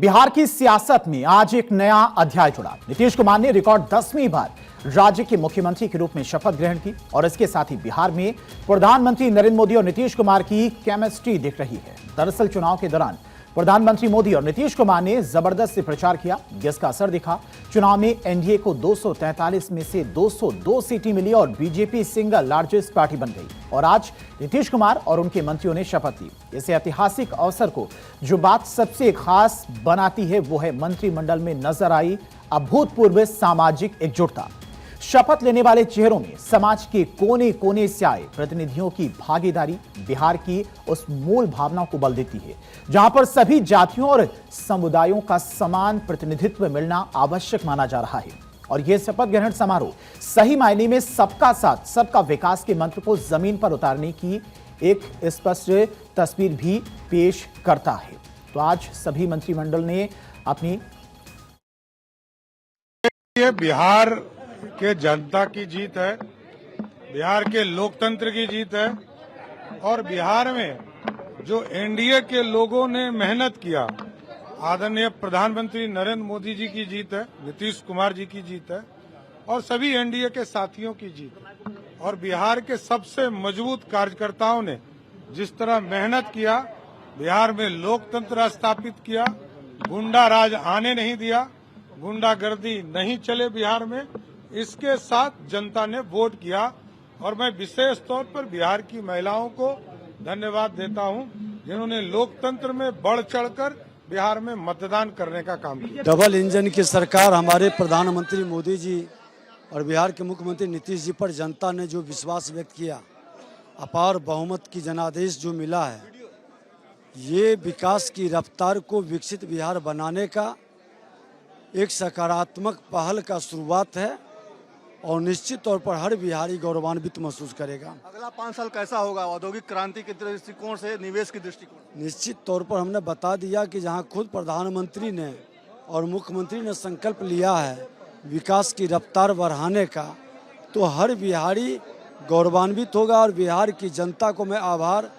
बिहार की सियासत में आज एक नया अध्याय जुड़ा। नीतीश कुमार ने रिकॉर्ड 10वीं बार राज्य के मुख्यमंत्री के रूप में शपथ ग्रहण की और इसके साथ ही बिहार में प्रधानमंत्री नरेंद्र मोदी और नीतीश कुमार की केमिस्ट्री दिख रही है। दरअसल चुनाव के दौरान प्रधानमंत्री मोदी और नीतीश कुमार ने जबरदस्त प्रचार किया, जिसका असर दिखा। चुनाव में एनडीए को 243 में से 202 सीटें मिली और बीजेपी सिंगल लार्जेस्ट पार्टी बन गई। और आज नीतीश कुमार और उनके मंत्रियों ने शपथ ली। इस ऐतिहासिक अवसर को जो बात सबसे खास बनाती है वो है मंत्रिमंडल में नजर आई अभूतपूर्व सामाजिक एकजुटता। शपथ लेने वाले चेहरों में समाज के कोने कोने से आए प्रतिनिधियों की भागीदारी बिहार की उस मूल भावना को बल देती है, जहां पर सभी जातियों और समुदायों का समान प्रतिनिधित्व मिलना आवश्यक माना जा रहा है। और यह शपथ ग्रहण समारोह सही मायने में सबका साथ सबका विकास के मंत्र को जमीन पर उतारने की एक स्पष्ट तस्वीर भी पेश करता है। तो आज सभी मंत्रिमंडल ने अपनी बिहार के जनता की जीत है, बिहार के लोकतंत्र की जीत है और बिहार में जो एनडीए के लोगों ने मेहनत किया, आदरणीय प्रधानमंत्री नरेंद्र मोदी जी की जीत है, नीतीश कुमार जी की जीत है और सभी एनडीए के साथियों की जीत है। और बिहार के सबसे मजबूत कार्यकर्ताओं ने जिस तरह मेहनत किया, बिहार में लोकतंत्र स्थापित किया, गुंडा राज आने नहीं दिया, गुंडागर्दी नहीं चले बिहार में, इसके साथ जनता ने वोट किया। और मैं विशेष तौर पर बिहार की महिलाओं को धन्यवाद देता हूं, जिन्होंने लोकतंत्र में बढ़ चढ़कर बिहार में मतदान करने का काम किया। डबल इंजन की सरकार हमारे प्रधानमंत्री मोदी जी और बिहार के मुख्यमंत्री नीतीश जी पर जनता ने जो विश्वास व्यक्त किया, अपार बहुमत की जनादेश जो मिला है, ये विकास की रफ्तार को विकसित बिहार बनाने का एक सकारात्मक पहल का शुरुआत है और निश्चित तौर पर हर बिहारी गौरवान्वित महसूस करेगा। अगला 5 साल कैसा होगा औद्योगिक क्रांति के दृष्टिकोण से, निवेश के दृष्टिकोण? निश्चित तौर पर हमने बता दिया कि जहां खुद प्रधानमंत्री ने और मुख्यमंत्री ने संकल्प लिया है विकास की रफ्तार बढ़ाने का, तो हर बिहारी गौरवान्वित होगा। और बिहार की जनता को मैं आभार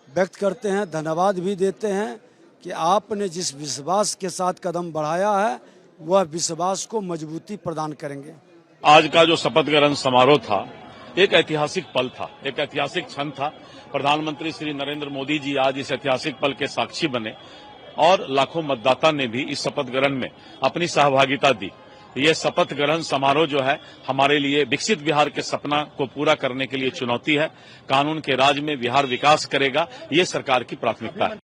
व्यक्त करते हैं, धन्यवाद भी देते हैं कि आपने जिस विश्वास के साथ कदम बढ़ाया है वह विश्वास को मजबूती प्रदान करेंगे। आज का जो शपथ ग्रहण समारोह था एक ऐतिहासिक पल था, एक ऐतिहासिक क्षण था। प्रधानमंत्री श्री नरेंद्र मोदी जी आज इस ऐतिहासिक पल के साक्षी बने और लाखों मतदाता ने भी इस शपथ ग्रहण में अपनी सहभागिता दी। ये शपथ ग्रहण समारोह जो है हमारे लिए विकसित बिहार के सपना को पूरा करने के लिए चुनौती है। कानून के राज में बिहार विकास करेगा, ये सरकार की प्राथमिकता है।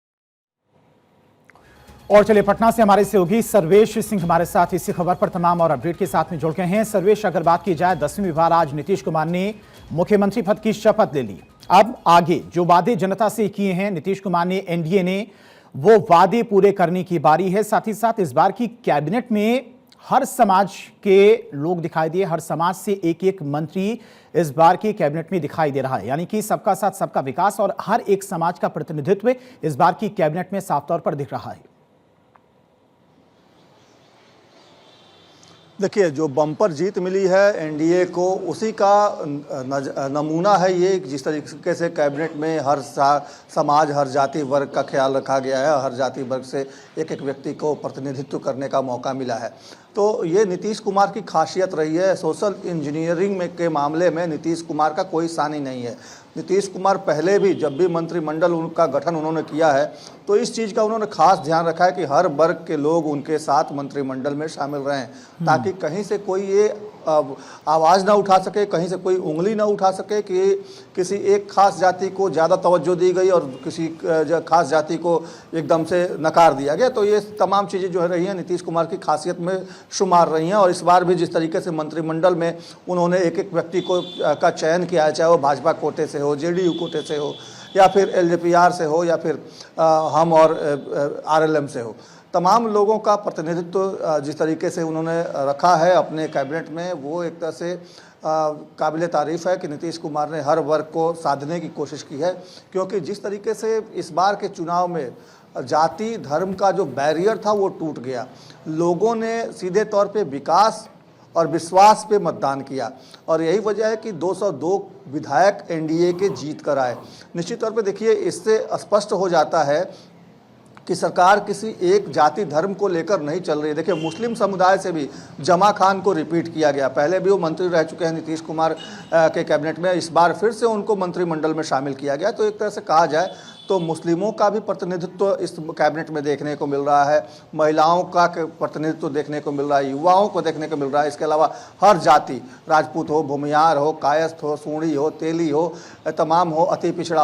और चलिए पटना से हमारे सहयोगी सर्वेश सिंह हमारे साथ इसी खबर पर तमाम और अपडेट के साथ में जुड़ गए हैं। सर्वेश, अगर बात की जाए 10वीं बार आज नीतीश कुमार ने मुख्यमंत्री पद की शपथ ले ली। अब आगे जो वादे जनता से किए हैं नीतीश कुमार ने, एनडीए ने, वो वादे पूरे करने की बारी है। साथ ही साथ इस बार की कैबिनेट में हर समाज के लोग दिखाई दिए, हर समाज से एक एक मंत्री इस बार की कैबिनेट में दिखाई दे रहा है, यानी कि सबका साथ सबका विकास और हर एक समाज का प्रतिनिधित्व इस बार की कैबिनेट में साफ तौर पर दिख रहा है। देखिए, जो बम्पर जीत मिली है एनडीए को, उसी का नमूना है ये, जिस तरीके से कैबिनेट में हर समाज, हर जाति वर्ग का ख्याल रखा गया है, हर जाति वर्ग से एक एक व्यक्ति को प्रतिनिधित्व करने का मौका मिला है। तो ये नीतीश कुमार की खासियत रही है। सोशल इंजीनियरिंग में के मामले में नीतीश कुमार का कोई सानी नहीं है। नीतीश कुमार पहले भी जब भी मंत्रिमंडल उनका गठन उन्होंने किया है तो इस चीज़ का उन्होंने खास ध्यान रखा है कि हर वर्ग के लोग उनके साथ मंत्रिमंडल में शामिल रहें, ताकि कहीं से कोई ये आवाज़ ना उठा सके, कहीं से कोई उंगली ना उठा सके कि किसी एक खास जाति को ज़्यादा तवज्जो दी गई और किसी खास जाति को एकदम से नकार दिया गया। तो ये तमाम चीज़ें जो है रही हैं नीतीश कुमार की खासियत में शुमार रही हैं। और इस बार भी जिस तरीके से मंत्रिमंडल में उन्होंने एक एक व्यक्ति को का चयन किया है, चाहे वो भाजपा कोटे से हो, जेडीयू कोटे से हो, या फिर एलजेपीआर से हो, या फिर हम और आरएलएम से हो, तमाम लोगों का प्रतिनिधित्व जिस तरीके से उन्होंने रखा है अपने कैबिनेट में, वो एक तरह से काबिल तारीफ़ है कि नीतीश कुमार ने हर वर्ग को साधने की कोशिश की है। क्योंकि जिस तरीके से इस बार के चुनाव में जाति धर्म का जो बैरियर था वो टूट गया, लोगों ने सीधे तौर पे विकास और विश्वास पे मतदान किया और यही वजह है कि 202 विधायक एनडीए के जीत कर आए। निश्चित तौर पे देखिए, इससे स्पष्ट हो जाता है कि सरकार किसी एक जाति धर्म को लेकर नहीं चल रही है। देखिए, मुस्लिम समुदाय से भी जमा खान को रिपीट किया गया, पहले भी वो मंत्री रह चुके हैं नीतीश कुमार के कैबिनेट में, इस बार फिर से उनको मंत्रिमंडल में शामिल किया गया। तो एक तरह से कहा जाए तो मुस्लिमों का भी प्रतिनिधित्व इस कैबिनेट में देखने को मिल रहा है, महिलाओं का प्रतिनिधित्व देखने को मिल रहा है, युवाओं को देखने को मिल रहा है। इसके अलावा हर जाति, राजपूत हो, भूमियार हो, कायस्थ हो, सूढ़ी हो, तेली हो, तमाम हो, अति पिछड़ा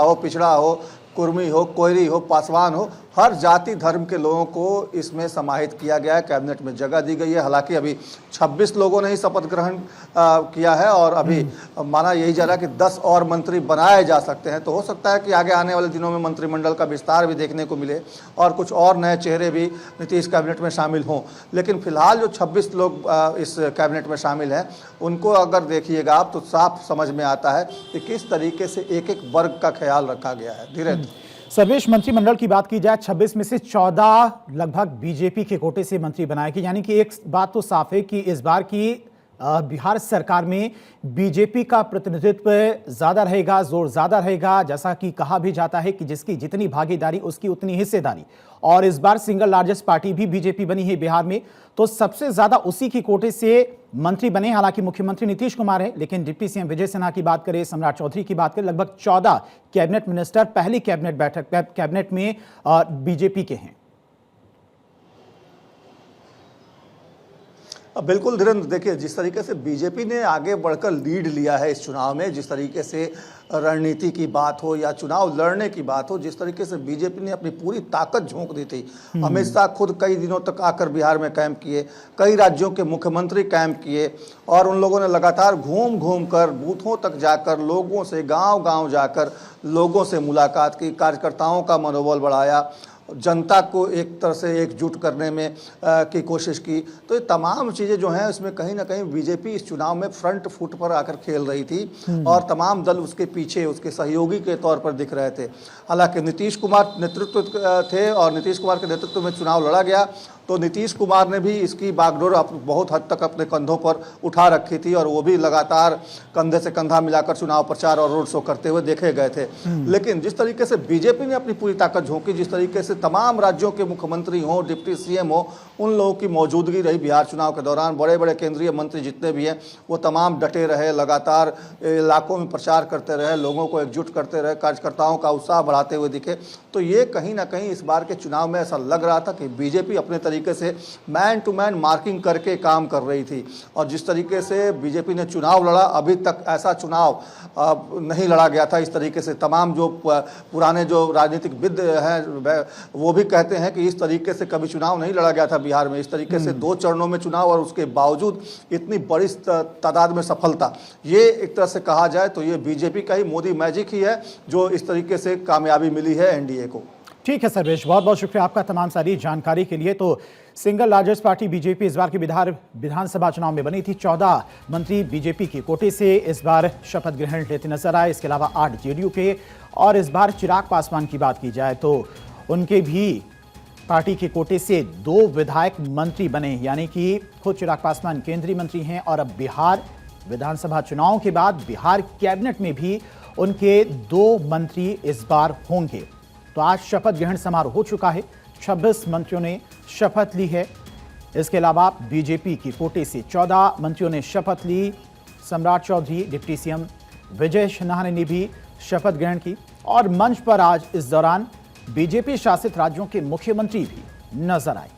हो, कुर्मी हो, कोयरी हो, पासवान हो, हर जाति धर्म के लोगों को इसमें समाहित किया गया है, कैबिनेट में जगह दी गई है। हालांकि अभी 26 लोगों ने ही शपथ ग्रहण किया है और अभी माना यही जा रहा है कि 10 और मंत्री बनाए जा सकते हैं। तो हो सकता है कि आगे आने वाले दिनों में मंत्रिमंडल का विस्तार भी देखने को मिले और कुछ और नए चेहरे भी नीतीश कैबिनेट में शामिल हों। लेकिन फिलहाल जो 26 लोग इस कैबिनेट में शामिल हैं, उनको अगर देखिएगा आप तो साफ समझ में आता है कि किस तरीके से एक एक वर्ग का ख्याल रखा गया है। धीरेन्द्र, सर्वेश, मंत्रिमंडल की बात की जाए, 26 में से 14 लगभग बीजेपी के कोटे से मंत्री बनाए गए, यानी कि एक बात तो साफ है कि इस बार की बिहार सरकार में बीजेपी का प्रतिनिधित्व ज्यादा रहेगा, जोर ज्यादा रहेगा। जैसा कि कहा भी जाता है कि जिसकी जितनी भागीदारी उसकी उतनी हिस्सेदारी, और इस बार सिंगल लार्जेस्ट पार्टी भी बीजेपी बनी है बिहार में, तो सबसे ज्यादा उसी की कोटे से मंत्री बने। हालांकि मुख्यमंत्री नीतीश कुमार है, लेकिन डिप्टी सीएम विजय सिन्हा की बात करें, सम्राट चौधरी की बात करें, लगभग 14 कैबिनेट मिनिस्टर पहली कैबिनेट में बीजेपी के हैं। बिल्कुल धीरेन्द्र, देखिए जिस तरीके से बीजेपी ने आगे बढ़कर लीड लिया है इस चुनाव में, जिस तरीके से रणनीति की बात हो या चुनाव लड़ने की बात हो, जिस तरीके से बीजेपी ने अपनी पूरी ताकत झोंक दी थी। अमित शाह खुद कई दिनों तक आकर बिहार में कैंप किए, कई राज्यों के मुख्यमंत्री कैंप किए और उन लोगों ने लगातार घूम घूम कर बूथों तक जाकर लोगों से गांव-गांव जाकर लोगों से मुलाकात की, कार्यकर्ताओं का मनोबल बढ़ाया, जनता को एक तरह से एकजुट करने में की कोशिश की। तो ये तमाम चीज़ें जो हैं इसमें कहीं ना कहीं बीजेपी इस चुनाव में फ्रंट फुट पर आकर खेल रही थी और तमाम दल उसके पीछे उसके सहयोगी के तौर पर दिख रहे थे। हालांकि नीतीश कुमार नेतृत्व थे और नीतीश कुमार के नेतृत्व में चुनाव लड़ा गया, तो नीतीश कुमार ने भी इसकी बागडोर बहुत हद तक अपने कंधों पर उठा रखी थी और वो भी लगातार कंधे से कंधा मिलाकर चुनाव प्रचार और रोड शो करते हुए देखे गए थे। लेकिन जिस तरीके से बीजेपी ने अपनी पूरी ताकत झोंकी, जिस तरीके से तमाम राज्यों के मुख्यमंत्री हों, डिप्टी सीएम हो, उन लोगों की मौजूदगी रही बिहार चुनाव के दौरान, बड़े बड़े केंद्रीय मंत्री जितने भी हैं वो तमाम डटे रहे, लगातार इलाकों में प्रचार करते रहे, लोगों को एकजुट करते रहे, कार्यकर्ताओं का उत्साह बढ़ाते हुए दिखे। तो ये कहीं ना कहीं इस बार के चुनाव में ऐसा लग रहा था कि बीजेपी अपने तरीके से मैन टू मैन मार्किंग करके काम कर रही थी। और जिस तरीके से बीजेपी ने चुनाव लड़ा, अभी तक ऐसा चुनाव नहीं लड़ा गया था इस तरीके से। तमाम जो पुराने जो राजनीतिक विद हैं वो भी कहते हैं कि इस तरीके से कभी चुनाव नहीं लड़ा गया था बिहार में, इस तरीके से 2 चरणों में चुनाव और उसके बावजूद इतनी बड़ी तादाद में सफलता। ये एक तरह से कहा जाए तो ये बीजेपी का ही मोदी मैजिक ही है जो इस तरीके से कामयाबी मिली है एनडीए को। ठीक है सर्वेश, बहुत बहुत शुक्रिया आपका तमाम सारी जानकारी के लिए। तो सिंगल लार्जेस्ट पार्टी बीजेपी इस बार के विधानसभा चुनाव में बनी थी। 14 मंत्री बीजेपी के कोटे से इस बार शपथ ग्रहण लेते नजर आए। इसके अलावा 8 जेडीयू के, और इस बार चिराग पासवान की बात की जाए तो उनके भी पार्टी के कोटे से 2 विधायक मंत्री बने, यानी कि खुद चिराग पासवान केंद्रीय मंत्री हैं और अब बिहार विधानसभा चुनाव के बाद बिहार कैबिनेट में भी उनके 2 मंत्री इस बार होंगे। तो आज शपथ ग्रहण समारोह हो चुका है, 26 मंत्रियों ने शपथ ली है। इसके अलावा बीजेपी की कोटे से 14 मंत्रियों ने शपथ ली। सम्राट चौधरी, डिप्टी सीएम विजय सिन्हा ने भी शपथ ग्रहण की और मंच पर आज इस दौरान बीजेपी शासित राज्यों के मुख्यमंत्री भी नजर आए।